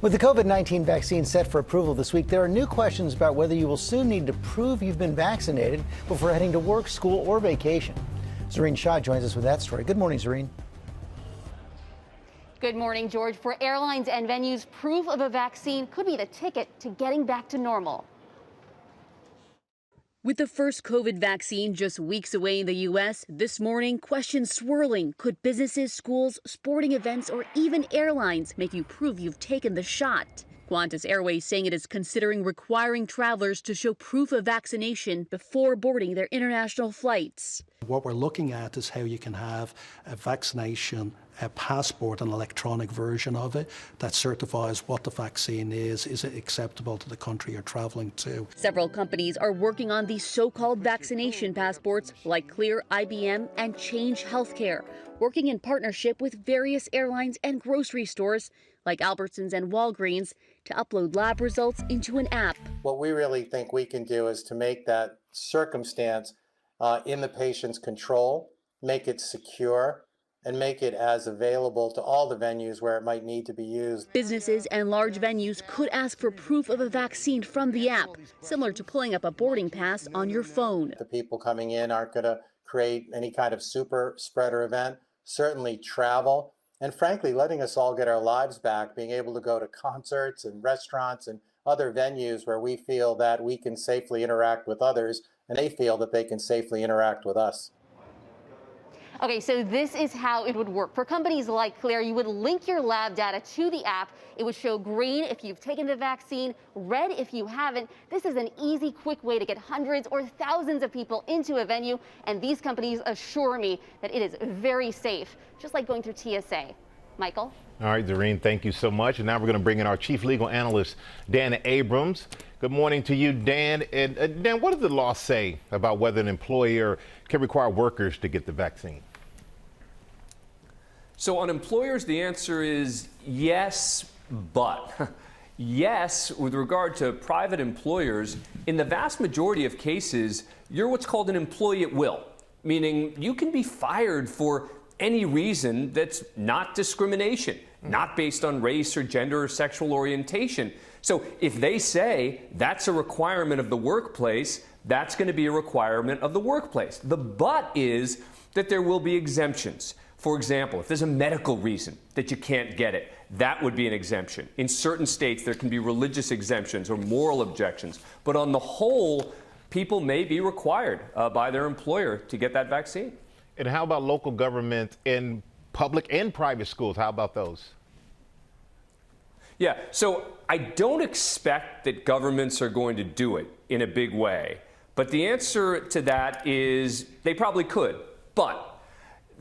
With the COVID-19 vaccine set for approval this week, there are new questions about whether you will soon need to prove you've been vaccinated before heading to work, school, or vacation. Zareen Shah joins us with that story. Good morning, Zareen. Good morning, George. For airlines and venues, proof of a vaccine could be the ticket to getting back to normal. With the first COVID vaccine just weeks away in the U.S., this morning, questions swirling. Could businesses, schools, sporting events, or even airlines make you prove you've taken the shot? Qantas Airways saying it is considering requiring travelers to show proof of vaccination before boarding their international flights. What we're looking at is how you can have a vaccination a passport, an electronic version of it that certifies what the vaccine is it acceptable to the country you're traveling to. Several companies are working on these so-called vaccination passports like Clear, IBM, and Change Healthcare, working in partnership with various airlines and grocery stores like Albertsons and Walgreens to upload lab results into an app. What we really think we can do is to make that circumstance in the patient's control, make it secure, and make it as available to all the venues where it might need to be used. Businesses and large venues could ask for proof of a vaccine from the app, similar to pulling up a boarding pass on your phone. The people coming in aren't going to create any kind of super spreader event, certainly travel, and frankly, letting us all get our lives back, being able to go to concerts and restaurants and other venues where we feel that we can safely interact with others, and they feel that they can safely interact with us. Okay, so this is how it would work. For companies like Clear, you would link your lab data to the app. It would show green if you've taken the vaccine, red if you haven't. This is an easy, quick way to get hundreds or thousands of people into a venue, and these companies assure me that it is very safe, just like going through TSA. Michael? All right, Zareen, thank you so much. And now we're going to bring in our chief legal analyst, Dan Abrams. Good morning to you, Dan. And Dan, what does the law say about whether an employer can require workers to get the vaccine? So on employers, the answer is yes, but. Yes, with regard to private employers, in the vast majority of cases, you're what's called an employee at will, meaning you can be fired for any reason that's not discrimination, not based on race or gender or sexual orientation. So if they say that's a requirement of the workplace, that's going to be a requirement of the workplace. The but is that there will be exemptions. For example, if there's a medical reason that you can't get it, that would be an exemption. In certain states, there can be religious exemptions or moral objections. But on the whole, people may be required by their employer to get that vaccine. And how about local government in public and private schools? How about those? Yeah, so I don't expect that governments are going to do it in a big way. But the answer to that is they probably could. But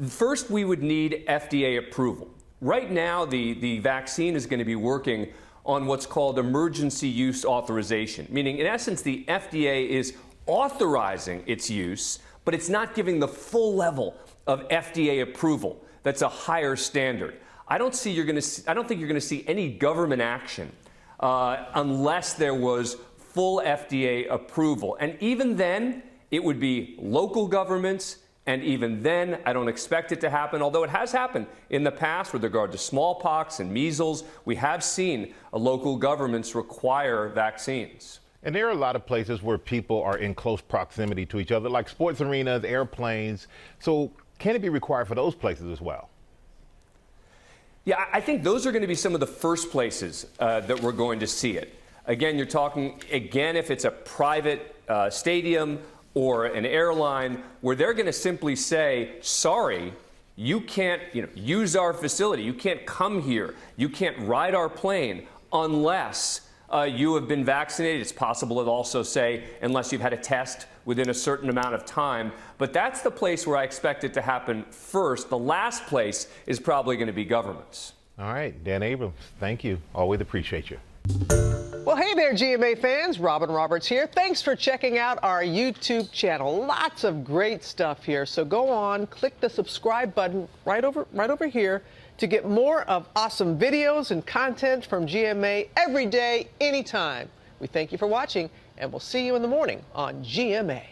first, we would need FDA approval. Right now, the vaccine is going to be working on what's called emergency use authorization, meaning, in essence, the FDA is authorizing its use, but it's not giving the full level of FDA approval. That's a higher standard. I don't think you're going to see any government action unless there was full FDA approval. And even then, it would be local governments. And even then, I don't expect it to happen, although it has happened in the past with regard to smallpox and measles. We have seen local governments require vaccines. And there are a lot of places where people are in close proximity to each other, like sports arenas, airplanes. So can it be required for those places as well? Yeah, I think those are going to be some of the first places that we're going to see it. Again, you're talking, if it's a private stadium or an airline where they're going to simply say, sorry, you can't use our facility. You can't come here. You can't ride our plane unless you have been vaccinated. It's possible to also say unless you've had a test within a certain amount of time. But that's the place where I expect it to happen first. The last place is probably going to be governments. All right, Dan Abrams, thank you. Always appreciate you. Well, hey there, GMA fans. Robin Roberts here. Thanks for checking out our YouTube channel. Lots of great stuff here. So go on, click the subscribe button right over here to get more of awesome videos and content from GMA every day, anytime. We thank you for watching, and we'll see you in the morning on GMA.